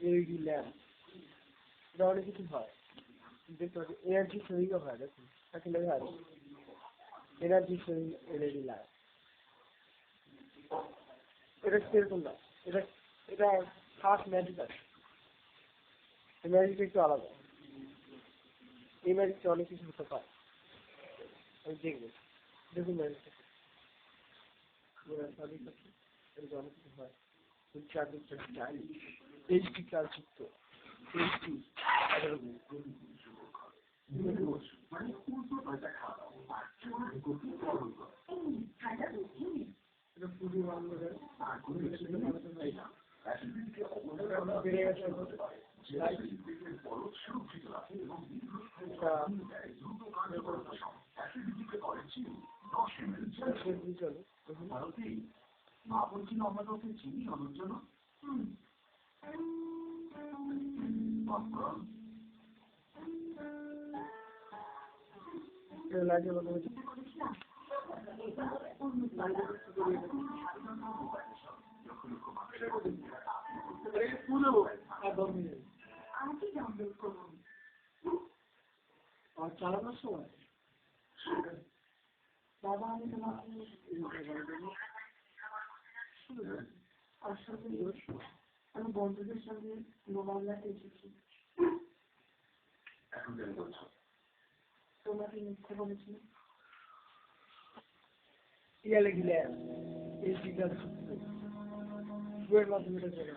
LED lamp এটা অনেক কিছু হয় দেখতে পাচ্ছি এনার্জি সেভিংও হয় দেখুন তাকে লেখা আছে এনার্জি সেভিং এলইডি ল্যাম্প এটা সেরকম না এটা এটা খাস ম্যাজিক আছে এই ম্যাজিকটা একটু আলাদা এই ম্যাজিকটা অনেক কিছু হতে পারে আমি দেখবো দেখুন ম্যাজিকটা অনেক কিছু হয় চারদিকটা স্টাইলিশ এইচডি চালচিত্র এইচডি বেড়ে গেছে লাগে বলে আর চালানোর সময় দাদা আমি তোমাকে আসলে আমি বন্ধুদের সঙ্গে মোবাইলটাতে এসেছি তোমাকে মিথ্যে বলেছি ইয়ালে গিলে এই সিগন্যাল বইয়ের মাধ্যমে এটা চলে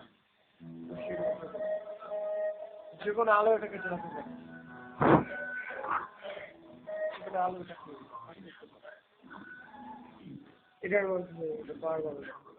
যে কোনো আলো এটাকে চালাতে পারে আলো এটার মধ্যে এটা পাওয়ার